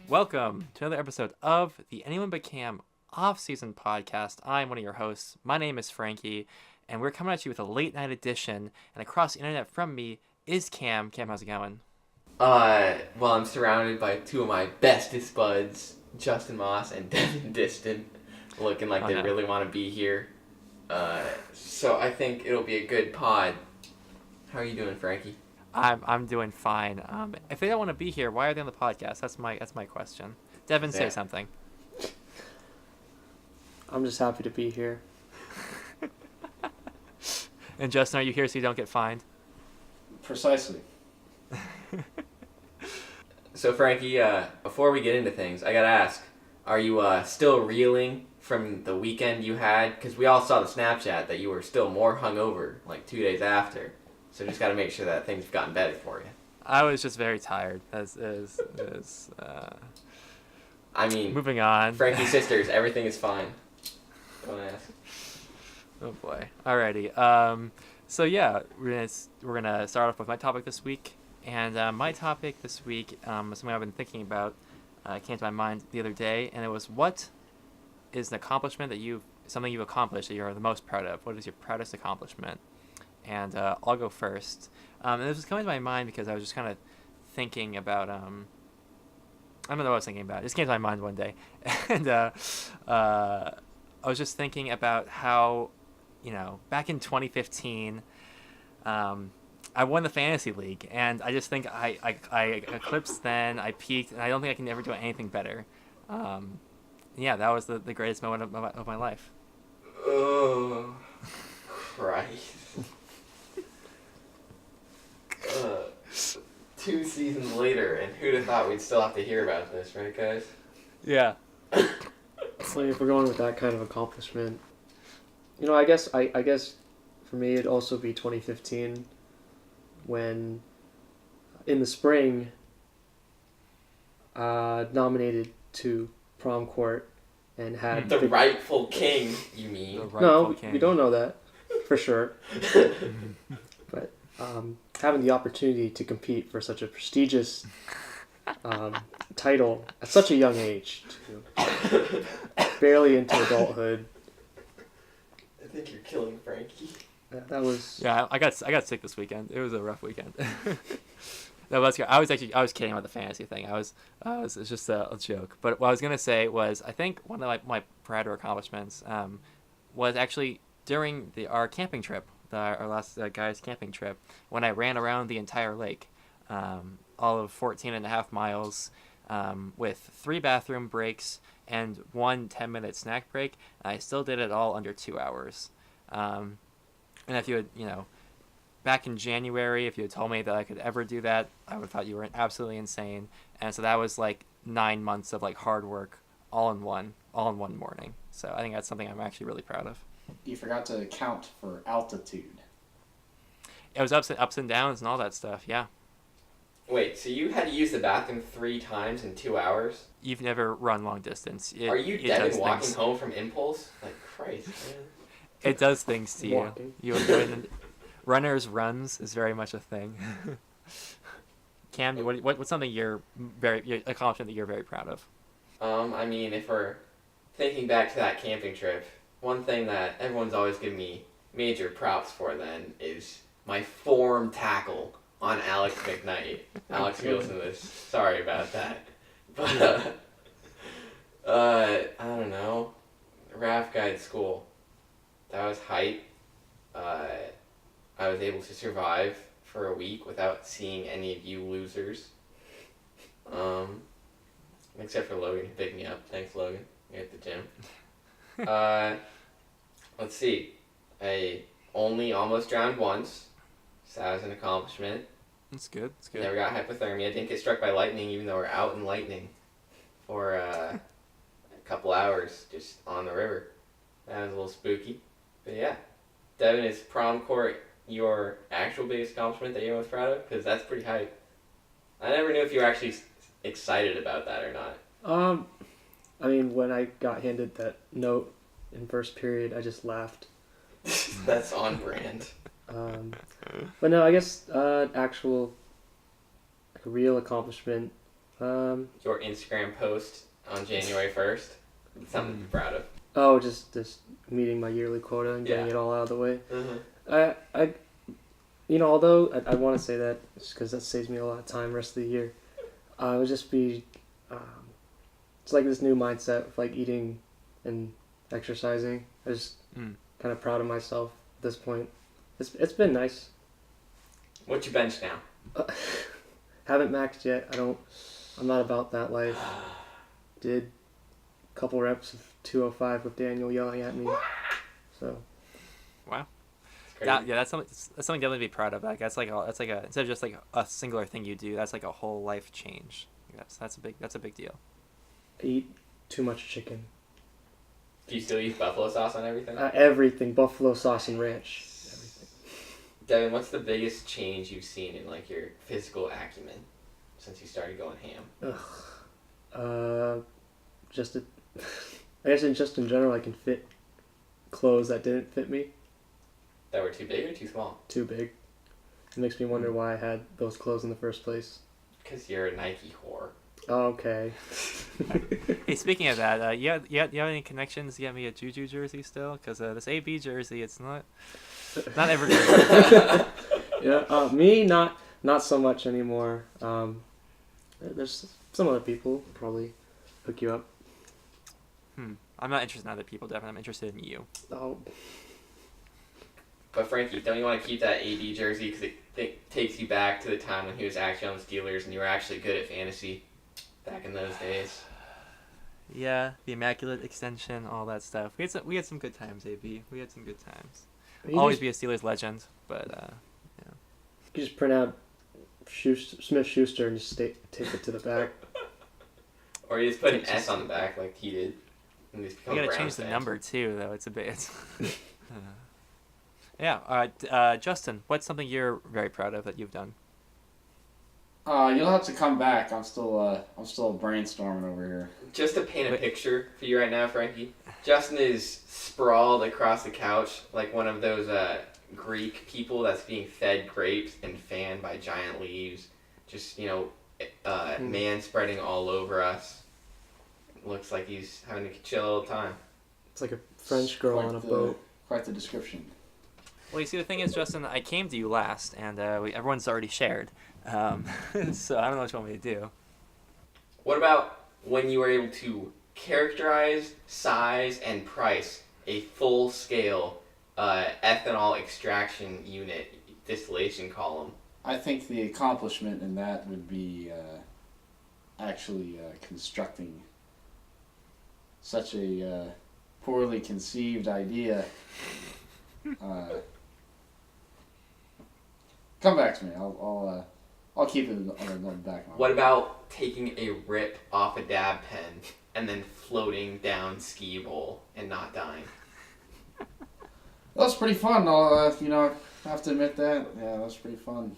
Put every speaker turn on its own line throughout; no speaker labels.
Welcome to another episode of the Anyone But Cam Offseason podcast. I'm one of your hosts. My name is Frankie, and we're coming at you with a late night edition. And across the internet from me is Cam. Cam, how's it going?
Well, I'm surrounded by two of my bestest buds, Justin Moss and Devin Diston, looking like they really want to be here. So I think it'll be a good pod. How are you doing, Frankie?
I'm doing fine. If they don't want to be here, why are they on the podcast? That's my question. Devin, say something.
I'm just happy to be here.
And Justin, are you here so you don't get fined?
Precisely.
So Frankie, before we get into things, I gotta ask, are you still reeling from the weekend you had? Because we all saw the Snapchat that you were still more hungover, like 2 days after. So just gotta make sure that things have gotten better for you.
I was just very tired.
I mean,
moving on.
Frankie's sisters, everything is fine. Don't ask.
Oh boy. Alrighty. So yeah, we're gonna start off with my topic this week, and my topic this week is something I've been thinking about. Came to my mind the other day, and it was, what is an accomplishment something you've accomplished that you're the most proud of? What is your proudest accomplishment? And I'll go first. And this was coming to my mind because I was just kind of thinking about I don't know what I was thinking about. It just came to my mind one day, and I was just thinking about how, back in 2015, I won the fantasy league, and I just think I eclipsed then. I peaked, and I don't think I can ever do anything better. Yeah, that was the greatest moment of my life.
Oh, Christ. 2 seasons later, and who'd have thought we'd still have to hear about this, right, guys?
Yeah.
So if we're going with that kind of accomplishment, I guess for me it'd also be 2015, when in the spring nominated to prom court and had
the rightful king, you mean?
King. You don't know that for sure. But having the opportunity to compete for such a prestigious title at such a young age, barely into adulthood.
I think you're killing Frankie.
That was...
Yeah, I got sick this weekend. It was a rough weekend. No, let's go. I was kidding about the fantasy thing. It's just a joke. But what I was gonna say was, I think one of my prouder accomplishments was actually during our camping trip, our last guys camping trip, when I ran around the entire lake, all of 14.5 miles, with 3 bathroom breaks and 1 10-minute snack break. I still did it all under 2 hours. And if you had, back in January, if you had told me that I could ever do that, I would have thought you were absolutely insane. And so that was like 9 months of like hard work all in one morning. So I think that's something I'm actually really proud of.
You forgot to account for altitude.
It was ups and downs and all that stuff, yeah.
Wait, so you had to use the bathroom 3 times in 2 hours?
You've never run long distance.
Are you Devin walking home from Impulse? Like, Christ, man.
It does things to
Walking.
you. Runners' runs is very much a thing. Cam, what's something your accomplishment that you're very proud of?
I mean, if we're thinking back to that camping trip, one thing that everyone's always given me major props for then is my form tackle on Alex McKnight. Alex, you listen to this. Sorry about that. But, I don't know. Raft Guide School. That was hype. I was able to survive for a week without seeing any of you losers. Except for Logan, who picked me up. Thanks, Logan. You're at the gym. Let's see. I only almost drowned once. So that was an accomplishment.
That's good.
Never got hypothermia. Didn't get struck by lightning, even though we're out in lightning for a couple hours just on the river. That was a little spooky. But yeah. Devin, is prom court your actual biggest accomplishment that you're most proud of? Because that's pretty hype. I never knew if you were actually excited about that or not.
I mean, when I got handed that note in first period, I just laughed.
That's on brand.
But no, I guess actual, like a real accomplishment
Your Instagram post on January 1st. Something to be proud of.
Oh, just meeting my yearly quota and getting
Yeah.
it all out of the way.
Mm-hmm.
Although I want to say that just because that saves me a lot of time rest of the year, it would just be, it's like this new mindset of like eating and exercising. I just kind of proud of myself at this point. It's been nice.
What's your bench now?
Haven't maxed yet. I'm not about that life. Did a couple reps of 205 with Daniel yelling at me. So.
That's something definitely to be proud of. Like that's like a instead of just like a singular thing you do, that's like a whole life change. That's a big deal.
I eat too much chicken.
Do you still use buffalo sauce on everything?
Everything, buffalo sauce and ranch. Everything.
Devin, what's the biggest change you've seen in like your physical acumen since you started going ham?
I guess just in general, I can fit clothes that didn't fit me.
That were too big or too small?
Too big. It makes me wonder why I had those clothes in the first place.
Because you're a Nike whore.
Okay.
Hey, speaking of that, you have any connections to get me a Juju jersey still? Because this AB jersey, it's not ever good.
Yeah, me not so much anymore. There's some other people probably hook you up.
I'm not interested in other people, Devin. I'm interested in you.
Oh.
But Frankie, don't you want to keep that AD jersey because it takes you back to the time when he was actually on the Steelers and you were actually good at fantasy back in those days?
Yeah, the immaculate extension, all that stuff. We had some good times, AB. We had some good times. Always be a Steelers legend, but yeah.
You just print out Smith-Schuster and just tape it to the back.
Or you just put an S on the back like he did. And just
You gotta change the number too, though. It's a bit. Yeah. All right, Justin. What's something you're very proud of that you've done?
You'll have to come back. I'm still brainstorming over here.
Just to paint a picture for you right now, Frankie, Justin is sprawled across the couch like one of those Greek people that's being fed grapes and fanned by giant leaves. Just, man spreading all over us. Looks like he's having a chill little time.
It's like a French girl on a boat.
Quite the description.
Well, you see, the thing is, Justin, I came to you last, and everyone's already shared. So I don't know what you want me to do.
What about when you were able to characterize, size, and price a full-scale ethanol extraction unit distillation column?
I think the accomplishment in that would be actually constructing such a poorly conceived idea. Come back to me. I'll keep it on the back of my mind.
What about taking a rip off a dab pen and then floating down ski bowl and not dying?
That was pretty fun. I have to admit that. Yeah, that was pretty fun.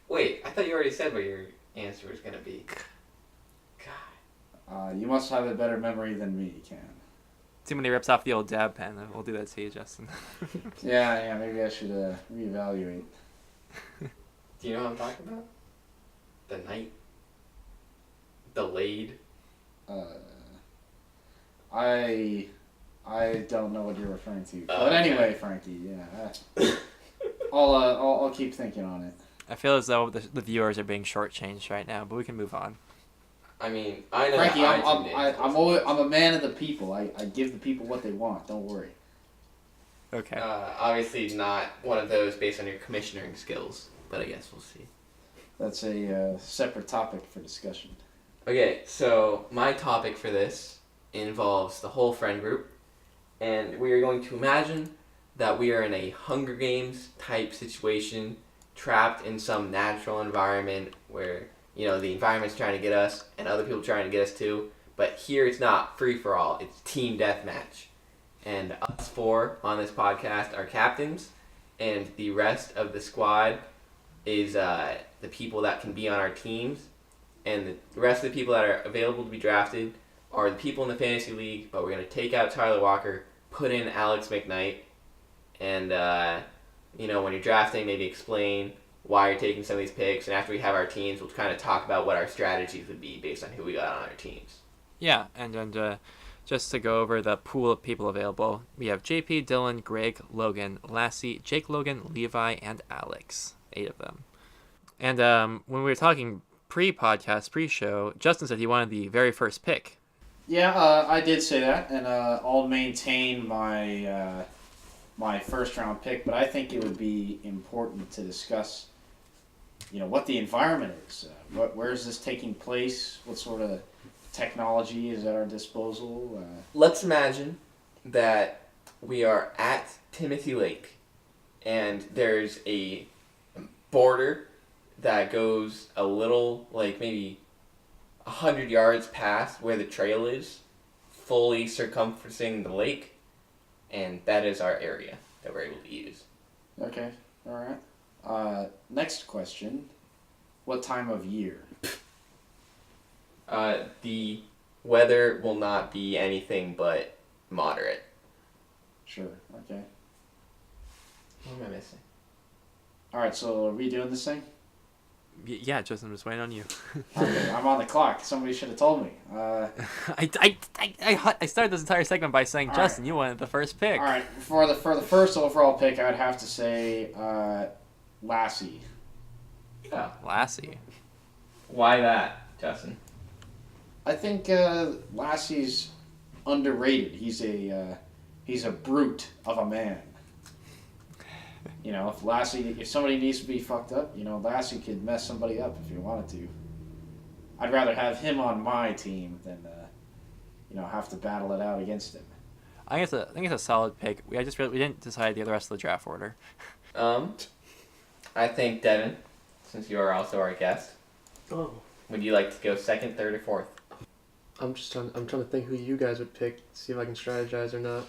Wait, I thought you already said what your answer was gonna be. God.
You must have a better memory than me, Ken.
Too many rips off the old dab pen. We'll do that to you, Justin.
Yeah, maybe I should reevaluate.
Do you know what I'm talking about? The night? Delayed?
I don't know what you're referring to. But anyway, Frankie, yeah. I'll keep thinking on it.
I feel as though the viewers are being shortchanged right now, but we can move on.
I mean, I know.
Frankie, I'm a man of the people. I give the people what they want. Don't worry.
Okay.
Obviously not one of those based on your commissioning skills, but I guess we'll see.
That's a separate topic for discussion.
Okay, so my topic for this involves the whole friend group, and we are going to imagine that we are in a Hunger Games type situation, trapped in some natural environment where, the environment's trying to get us and other people trying to get us too, but here it's not free for all, it's team deathmatch. And us four on this podcast are captains, and the rest of the squad is the people that can be on our teams, and the rest of the people that are available to be drafted are the people in the fantasy league, but we're going to take out Tyler Walker, put in Alex McKnight, and, when you're drafting, maybe explain why you're taking some of these picks, and after we have our teams, we'll kind of talk about what our strategies would be based on who we got on our teams.
Yeah, and just to go over the pool of people available, we have JP, Dylan, Greg, Logan, Lassie, Jake Logan, Levi, and Alex. 8 of them. And when we were talking pre-podcast, pre-show, Justin said he wanted the very first pick.
Yeah, I did say that, and I'll maintain my my first round pick. But I think it would be important to discuss, what the environment is. Where is this taking place? What sort of technology is at our disposal?
Let's imagine that we are at Timothy Lake, and there's a border that goes a little, like maybe 100 yards past where the trail is, fully circumferencing the lake, and that is our area that we're able to use.
Okay, all right. Next question: what time of year?
The weather will not be anything but moderate.
Sure. Okay.
What am I missing?
All right. So are we doing this thing?
Yeah, Justin, I'm just waiting on you.
Okay, I'm on the clock. Somebody should have told me.
I started this entire segment by saying,
All
Justin,
right.
you wanted the first pick.
All right. For the first overall pick, I'd have to say Lassie.
Oh,
Lassie.
why that, Justin?
I think Lassie's underrated. He's a brute of a man. If somebody needs to be fucked up, Lassie could mess somebody up if he wanted to. I'd rather have him on my team than have to battle it out against him.
I think it's a solid pick. We didn't decide the rest of the draft order.
I think Devin, since you are also our guest,
Oh.
would you like to go second, third, or fourth?
I'm trying to think who you guys would pick, see if I can strategize or not.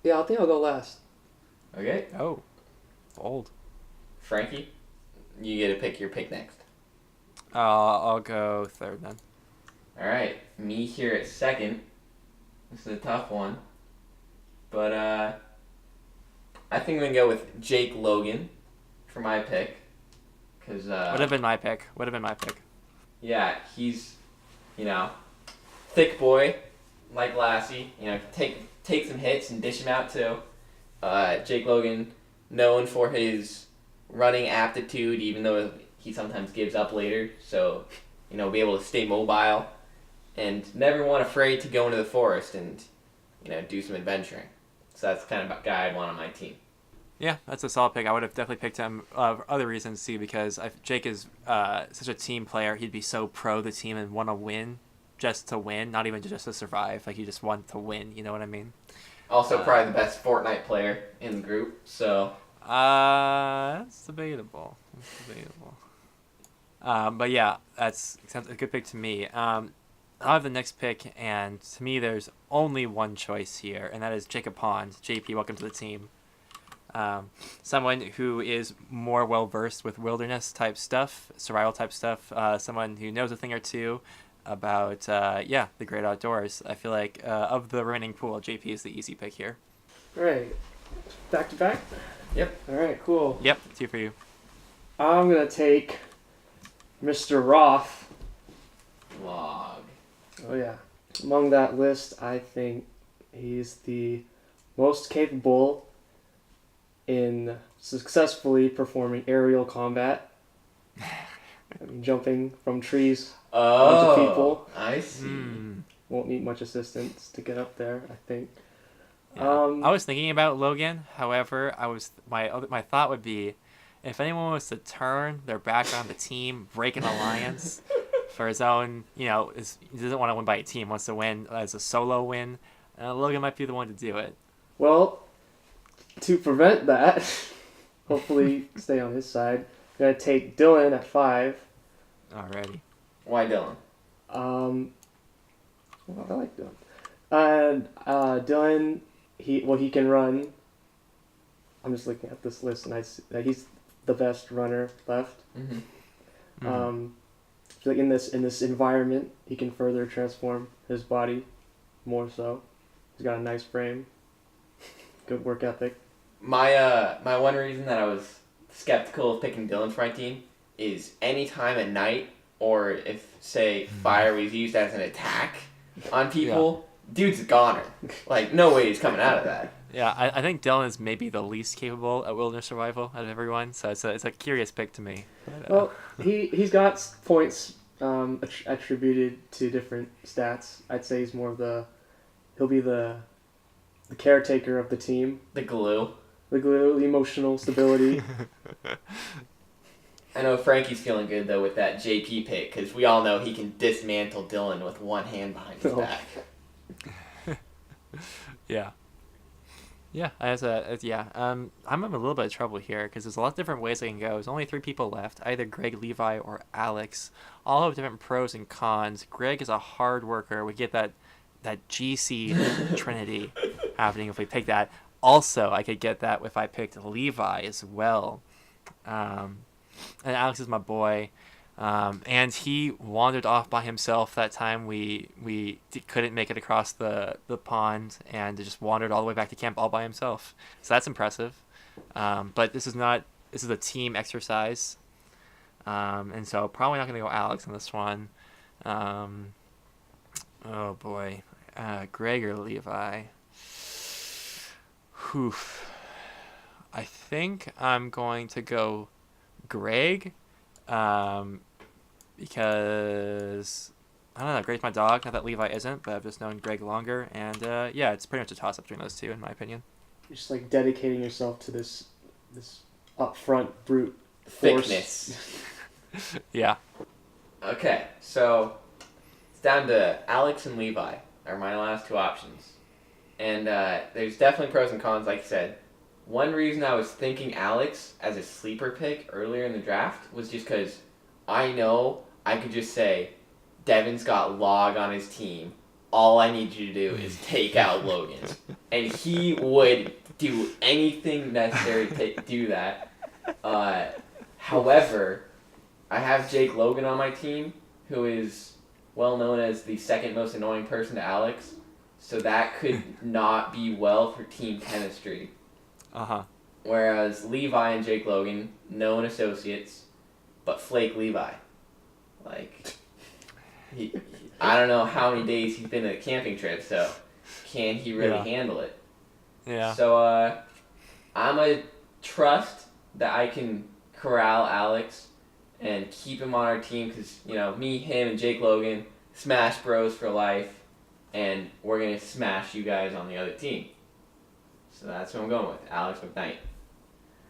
Yeah, I think I'll go last.
Okay.
Oh, bold.
Frankie, you get to pick your pick next.
I'll go third then.
All right, me here at second. This is a tough one, but I think I'm gonna go with Jake Logan for my pick, cause
Would have been my pick.
yeah, he's thick boy like Lassie. Take some hits and dish him out too. Jake Logan, known for his running aptitude, even though he sometimes gives up later. So, be able to stay mobile and never one afraid to go into the forest and, do some adventuring. So that's the kind of guy I'd want on my team.
Yeah, that's a solid pick. I would have definitely picked him for other reasons too, because Jake is such a team player. He'd be so pro the team and want to win just to win, not even just to survive. Like, he just wants to win, you know what I mean?
Also, probably the best Fortnite player in the group, so...
That's debatable. But yeah, that's a good pick to me. I'll have the next pick, and to me, there's only one choice here, and that is Jacob Pond. JP, welcome to the team. Someone who is more well-versed with wilderness type stuff, survival type stuff, someone who knows a thing or two about, the great outdoors. I feel like of the remaining pool, JP is the easy pick here.
All right, back to back.
Yep.
All right, cool.
Yep, 2 for you.
I'm gonna take Mr. Roth.
Log.
Oh yeah. Among that list, I think he's the most capable in successfully performing aerial combat. Jumping from trees onto people.
I see.
Won't need much assistance to get up there, I think.
Yeah. I was thinking about Logan. However, my thought would be, if anyone was to turn their back on the team, break an alliance for his own, he doesn't want to win by a team, wants to win as a solo win, Logan might be the one to do it.
Well, to prevent that, hopefully stay on his side, I'm going to take Dylan at 5.
Alrighty.
Why Dylan?
Well, I like Dylan. And Dylan, he can run. I'm just looking at this list, and I see that he's the best runner left.
Mm-hmm.
I feel like in this environment, he can further transform his body more so. He's got a nice frame, good work ethic.
My one reason that I was skeptical of picking Dylan for my team is any time at night, or if, say, fire was used as an attack on people, dude's a goner. Like, no way he's coming out of that.
Yeah, I think Dylan is maybe the least capable at wilderness survival out of everyone, so it's a curious pick to me. But,
Well, he's got points attributed to different stats. I'd say he'll be the caretaker of the team,
The glue.
the glue, the emotional stability.
I know Frankie's feeling good, though, with that JP pick, because we all know he can dismantle Dylan with one hand behind his
Oh.
back.
yeah. Yeah, I'm in a little bit of trouble here because there's a lot of different ways I can go. There's only 3 people left, either Greg, Levi, or Alex. All have different pros and cons. Greg is a hard worker. We get that GC trinity happening if we pick that. Also, I could get that if I picked Levi as well. And Alex is my boy. And he wandered off by himself that time we couldn't make it across the pond, and just wandered all the way back to camp all by himself. So that's impressive. But this is a team exercise. And so probably not going to go Alex on this one. Oh boy. Greg or Levi? Oof. I think I'm going to go Greg. Because I don't know, Greg's my dog. Not that Levi isn't, but I've just known Greg longer, and yeah, it's pretty much a toss-up between those two, in my opinion.
Just like dedicating yourself to this upfront brute force.
Thickness.
Yeah.
Okay, so it's down to Alex and Levi are my last 2 options. And there's definitely pros and cons, like you said. One reason I was thinking Alex as a sleeper pick earlier in the draft was just because I know I could just say, Devin's got Log on his team. All I need you to do is take out Logan. And he would do anything necessary to do that. However, I have Jake Logan on my team, who is well known as the second most annoying person to Alex. So that could not be well for team chemistry.
Uh-huh.
Whereas Levi and Jake Logan, known associates, but Flake Levi. Like, I don't know how many days he's been at a camping trip, so can he really handle it?
Yeah.
So, I'm going to trust that I can corral Alex and keep him on our team because, me, him, and Jake Logan, smash bros for life, and we're going to smash you guys on the other team. So that's what I'm going with, Alex McKnight.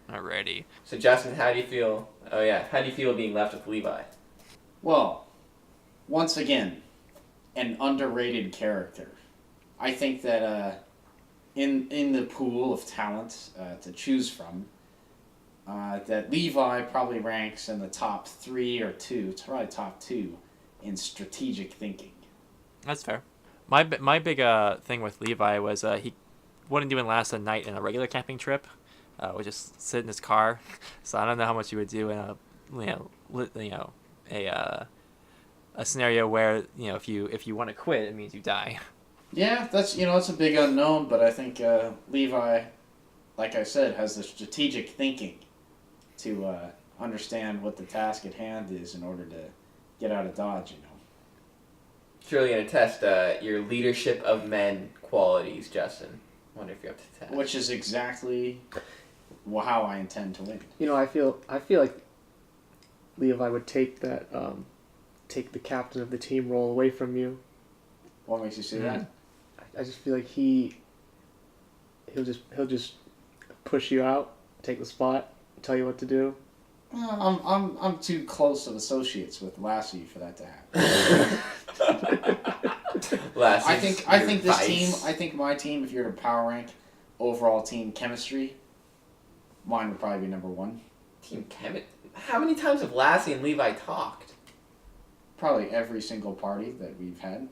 Alrighty.
So, Justin, how do you feel? Oh, yeah. How do you feel being left with Levi?
Well, once again, an underrated character. I think that in the pool of talent to choose from, that Levi probably ranks in the top 3 or 2, probably top 2, in strategic thinking.
That's fair. My big thing with Levi was he wouldn't even last a night in a regular camping trip. Would just sit in his car. So I don't know how much you would do in a scenario where if you want to quit, it means you die.
Yeah, that's it's a big unknown, but I think Levi, like I said, has the strategic thinking to understand what the task at hand is in order to get out of Dodge.
It's really going to test your leadership of men qualities, Justin. Wonder if you're up to test.
Which is exactly how I intend to win.
I feel like Levi would take that take the captain of the team role away from you.
What makes you say that?
I just feel like he'll just push you out, take the spot, tell you what to do.
I'm too close of associates with Lassie for that to happen. I think this team. I think my team. If you're to power rank overall team chemistry, mine would probably be number 1.
Team chemistry. How many times have Lassie and Levi talked?
Probably every single party that we've had.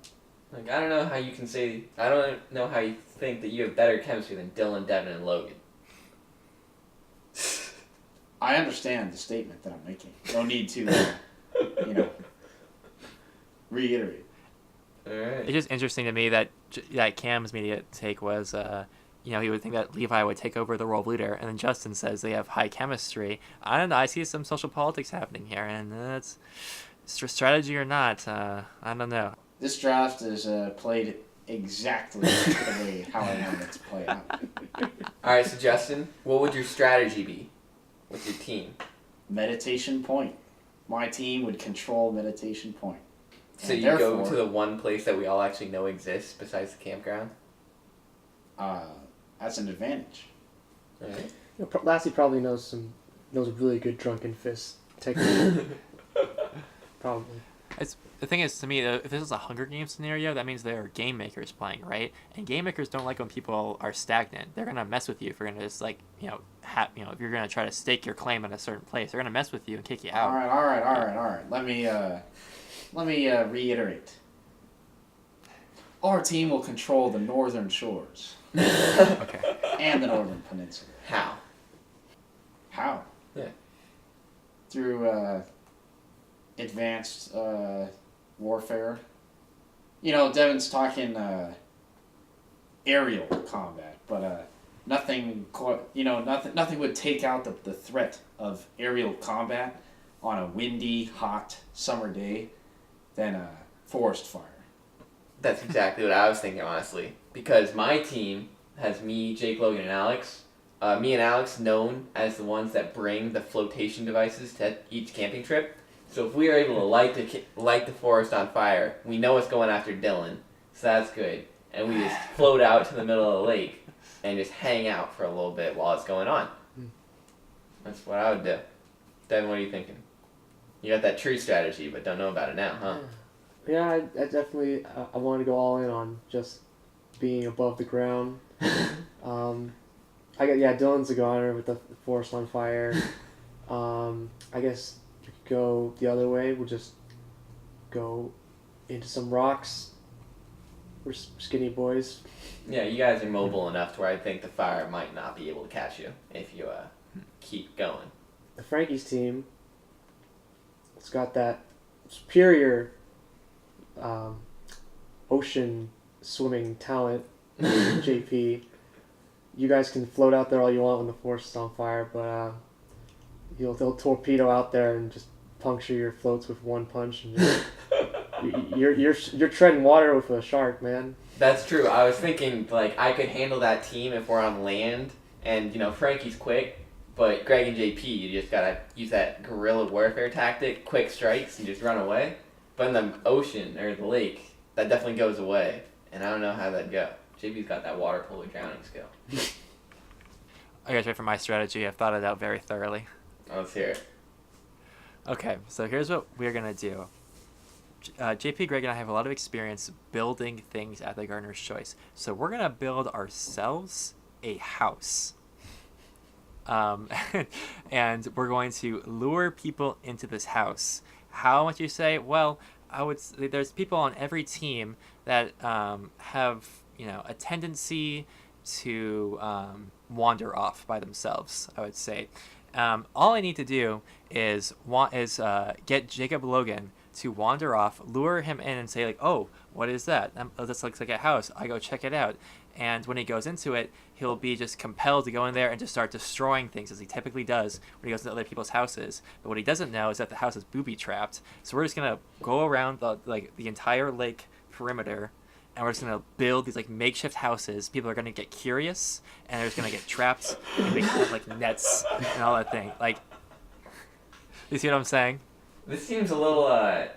Like, I don't know how you can say. I don't know how you think that you have better chemistry than Dylan, Devin, and Logan.
I understand the statement that I'm making. No need to, reiterate.
All right.
It's just interesting to me that Cam's immediate take was, he would think that Levi would take over the role of leader, and then Justin says they have high chemistry. I don't know. I see some social politics happening here, and that's strategy or not. I don't know.
This draft is played exactly the way how I want it to play out.
All right, so Justin, what would your strategy be with your team?
Meditation Point. My team would control Meditation Point.
So
And
you go
therefore,
to the one place that we all actually know exists besides the campground?
that's an advantage.
All right.
Lassie probably knows really good drunken fist technique. Probably.
The thing is, to me, if this is a Hunger Games scenario, that means there are game makers playing, right? And game makers don't like when people are stagnant. They're gonna mess with you if you're gonna just if you're gonna try to stake your claim in a certain place. They're gonna mess with you and kick you out.
All right. Let me reiterate. Our team will control the northern shores
Okay.
and the northern peninsula.
How?
How?
Yeah.
Through advanced warfare. Devin's talking aerial combat, but nothing would take out the threat of aerial combat on a windy, hot summer day than a forest fire.
That's exactly what I was thinking, honestly. Because my team has me, Jake, Logan, and Alex. Me and Alex known as the ones that bring the flotation devices to each camping trip. So if we are able to light the forest on fire, we know it's going after Dylan. So that's good. And we just float out to the middle of the lake and just hang out for a little bit while it's going on. That's what I would do. Devin, what are you thinking? You got that tree strategy, but don't know about it now, huh?
Yeah, I definitely I want to go all in on just being above the ground. Dylan's a goner with the forest on fire. I guess we could go the other way. We'll just go into some rocks. We're skinny boys.
Yeah, you guys are mobile enough to where I think the fire might not be able to catch you if you keep going.
The Frankie's team, it's got that superior ocean swimming talent, JP. You guys can float out there all you want when the forest is on fire, but they'll torpedo out there and just puncture your floats with one punch, and just, you're treading water with a shark, man.
That's true. I was thinking I could handle that team if we're on land, and Frankie's quick, but Greg and JP, you just gotta use that guerrilla warfare tactic, quick strikes, and just run away. But in the ocean or the lake, that definitely goes away, and I don't know how that'd go. JP's got that water polo drowning skill.
Are you guys ready for my strategy? I've thought it out very thoroughly.
Let's hear it.
Okay, so here's what we're gonna do. JP, Greg, and I have a lot of experience building things at the Gardener's Choice, so we're gonna build ourselves a house. And we're going to lure people into this house. How much you say? Well, I would say there's people on every team that have a tendency to wander off by themselves, I would say. All I need to do is get Jacob Logan to wander off, lure him in, and say oh, what is that? This looks like a house. I go check it out. And when he goes into it, he'll be just compelled to go in there and just start destroying things, as he typically does when he goes to other people's houses. But what he doesn't know is that the house is booby-trapped. So we're just going to go around the entire lake perimeter, and we're just going to build these makeshift houses. People are going to get curious, and they're just going to get trapped and make nets and all that thing. You see what I'm saying?
This seems a little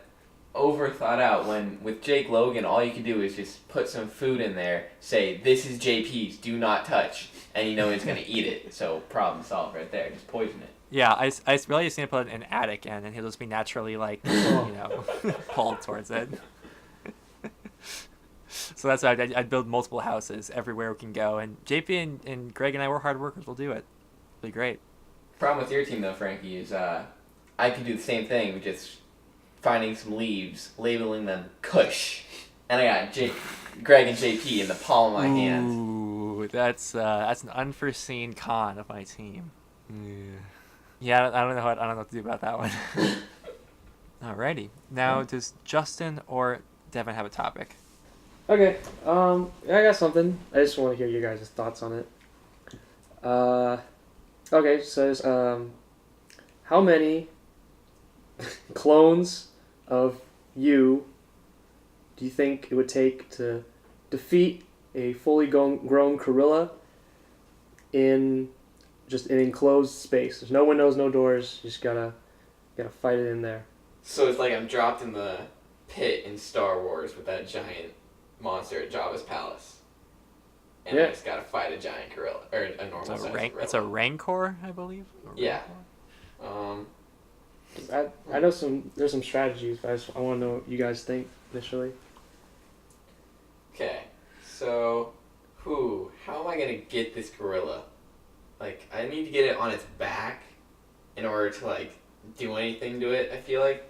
over thought out when with Jake Logan all you can do is just put some food in there, say this is JP's, do not touch, and he's gonna eat it, so problem solved right there, just poison it.
Yeah, I really just need to put an attic in, and he'll just be naturally pulled towards it. So that's why I'd build multiple houses everywhere we can go, and JP and Greg and I, we're hard workers, we'll do it. It'll be great.
Problem with your team though, Frankie, is I could do the same thing with just finding some leaves, labeling them Kush, and I got Greg and JP in the palm of my hand.
Ooh, that's an unforeseen con of my team. Yeah, I don't know what to do about that one. Alrighty, now does Justin or Devin have a topic?
Okay. Yeah, I got something. I just want to hear your guys' thoughts on it. Okay. So, how many clones of you do you think it would take to defeat a fully grown gorilla in just an enclosed space? There's no windows, no doors. You just gotta fight it in there.
So it's like I'm dropped in the pit in Star Wars with that giant monster at Jabba's palace. And I
Yeah.
just gotta fight a giant gorilla. Or a normal sized gorilla.
It's a rancor, I believe.
Yeah.
Rancor?
'Cause I know there's some strategies, but I want to know what you guys think initially.
Okay. So, how am I gonna get this gorilla? Like, I need to get it on its back in order to, like, do anything to it, I feel like.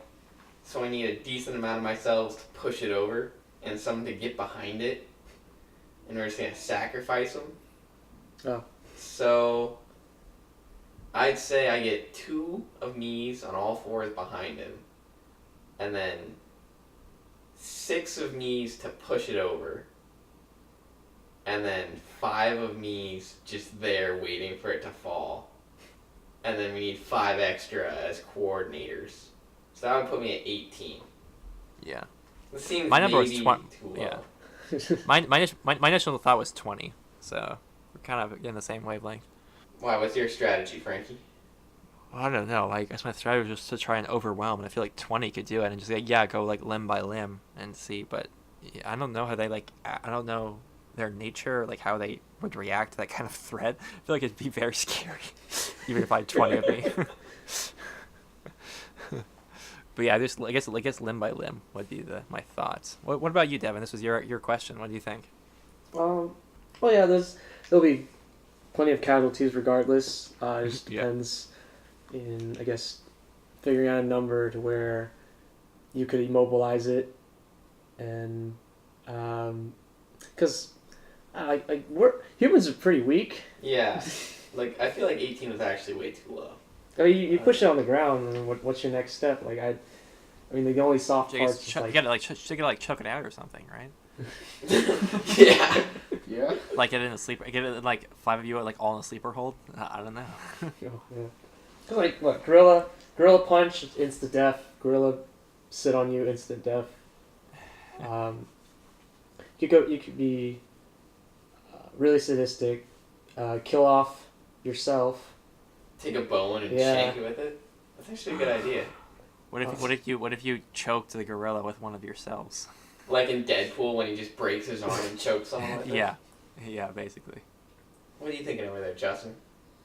So I need a decent amount of myself to push it over and some to get behind it. And we're just gonna sacrifice them.
Oh.
So I'd say I get 2 of me's on all 4s behind him. And then 6 of me's to push it over. And then 5 of me's just there waiting for it to fall. And then we need 5 extra as coordinators. So that would put me at 18.
Yeah.
This seems
My number was
maybe
20.
too low.
Yeah. My initial thought was 20. So we're kind of in the same wavelength.
Why? What's your strategy, Frankie?
I don't know. Like, I guess my strategy was just to try and overwhelm, and I feel like 20 could do it, and just go like limb by limb and see. But yeah, I don't know how they like. I don't know their nature, like how they would react to that kind of threat. I feel like it'd be very scary, even if I had 20 of me. But yeah, I guess limb by limb would be my thoughts. What about you, Devin? This was your question. What do you think?
Well, yeah, there'll be plenty of casualties regardless. It just
Yeah.
depends in, I guess, figuring out a number to where you could immobilize it, and because humans are pretty weak.
Yeah. Like, I feel like 18 was actually way too low.
I mean, you push it on the ground, and then what's your next step? Like I mean, the only soft
You
parts is like,
gotta choke it out or something, right?
Yeah.
Yeah.
Like get it in a sleeper. Get it like 5 of you like all in a sleeper hold. I don't know.
oh, yeah. 'Cause, like, look, gorilla punch, instant death. Gorilla sit on you, instant death. You could be really sadistic, kill off yourself.
Take a bone and
Yeah.
shank it with it. That's actually a good idea.
What if you choked the gorilla with one of yourselves?
Like in Deadpool when he just breaks his arm and chokes someone with it.
Yeah, basically.
What are you thinking over there, Justin?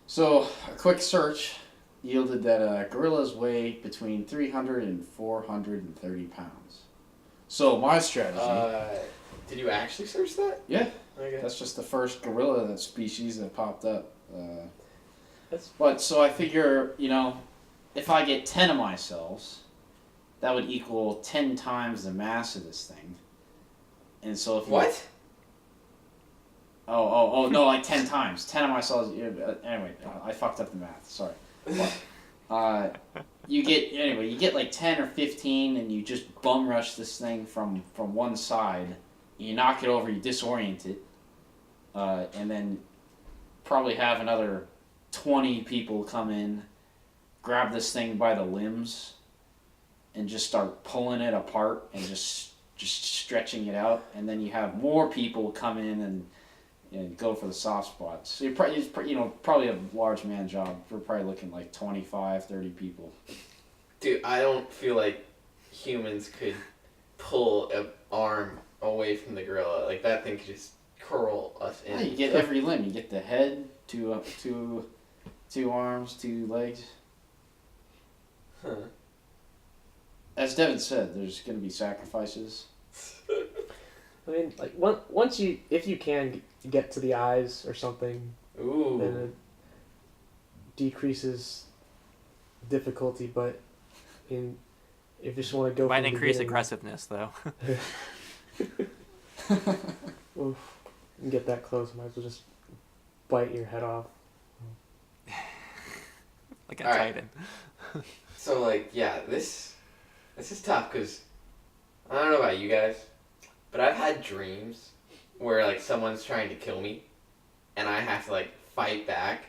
So, a quick search yielded that gorillas weigh between 300 and 430 pounds. So, my strategy...
Did you actually search that?
Yeah.
Okay.
That's just the first gorilla that species that popped up.
That's
But, so I figure, if I get 10 of my cells, that would equal 10 times the mass of this thing. And so if you...
What?
Oh, no, like 10 times. 10 of my cells... Anyway, I fucked up the math. Sorry. But, you get like 10 or 15 and you just bum rush this thing from one side. You knock it over, you disorient it. And then probably have another 20 people come in, grab this thing by the limbs, and just start pulling it apart and just stretching it out. And then you have more people come in and go for the soft spots. So it's probably a large man job. We're probably looking like 25, 30 people.
Dude, I don't feel like humans could pull an arm away from the gorilla. Like, that thing could just curl us in.
Yeah, you get every limb. You get the head, two arms, 2 legs.
Huh.
Uh,
As Devin said, there's going to be sacrifices.
I mean, like if you can get to the eyes or something, then
Ooh.
it decreases difficulty. But if you just want to go,
Might
from the
increase
beginning,
aggressiveness though.
oof, and get that close, might as well just bite your head off.
Like a
All right.
titan.
So, like, yeah, this is tough because I don't know about you guys, but I've had dreams where like someone's trying to kill me, and I have to like fight back,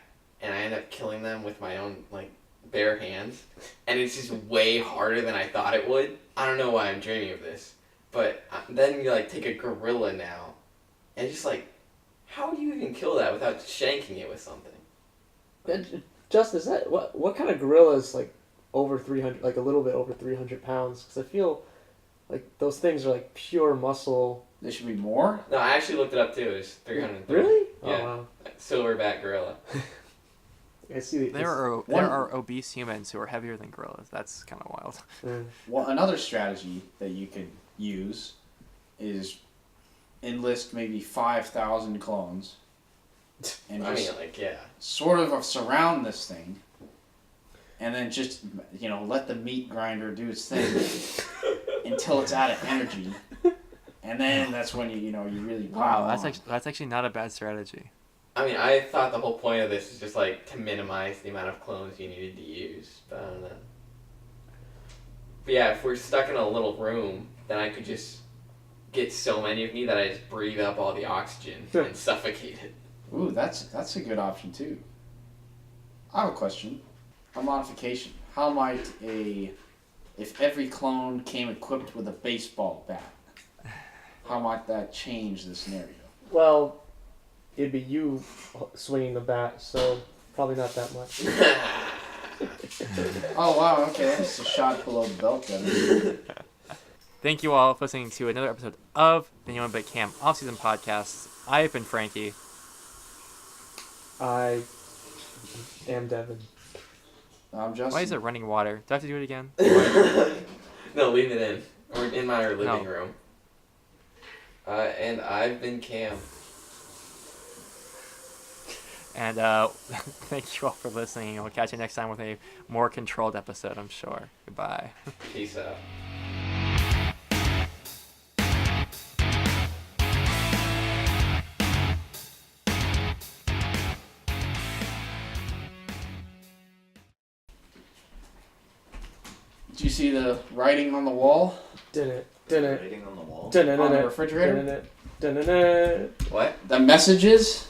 and I end up killing them with my own like bare hands, and it's just way harder than I thought it would. I don't know why I'm dreaming of this, but then you like take a gorilla now, and just like, how do you even kill that without shanking it with something?
Justin, is that what kind of gorilla is like over 300, like a little bit over 300 pounds? Because I feel like those things are like pure muscle.
There should be more.
No, I actually looked it up too. It's 330.
Really?
Yeah.
Oh wow.
Silverback gorilla.
I see.
There are obese humans who are heavier than gorillas. That's kind of wild.
Well, another strategy that you could use is enlist maybe 5,000 clones and
I
just
mean, like, yeah.
sort of surround this thing, and then just let the meat grinder do its thing until it's out of energy, and then that's when you really pile
Wow,
on.
that's actually not a bad strategy.
I mean, I thought the whole point of this is just like to minimize the amount of clones you needed to use, but I don't know. But yeah, if we're stuck in a little room, then I could just get so many of me that I just breathe up all the oxygen and suffocate it.
Ooh, that's a good option too. I have a question. A modification. How might if every clone came equipped with a baseball bat, how might that change the scenario?
Well, it'd be you swinging the bat, so probably not that much.
Oh wow, okay, that's a shot below the belt then.
Thank you all for listening to another episode of the New Bit Camp Offseason Podcast. I've been Frankie.
I am Devin.
I'm Justin.
Why is it running water? Do I have to do it again?
No, leave it in. We're in my living
No.
room. And I've been Cam.
And thank you all for listening. We'll catch you next time with a more controlled episode, I'm sure. Goodbye.
Peace out.
Did you see the writing on the wall?
Didn't.
Rating on the wall.
On the refrigerator?
Didn't.
What?
The messages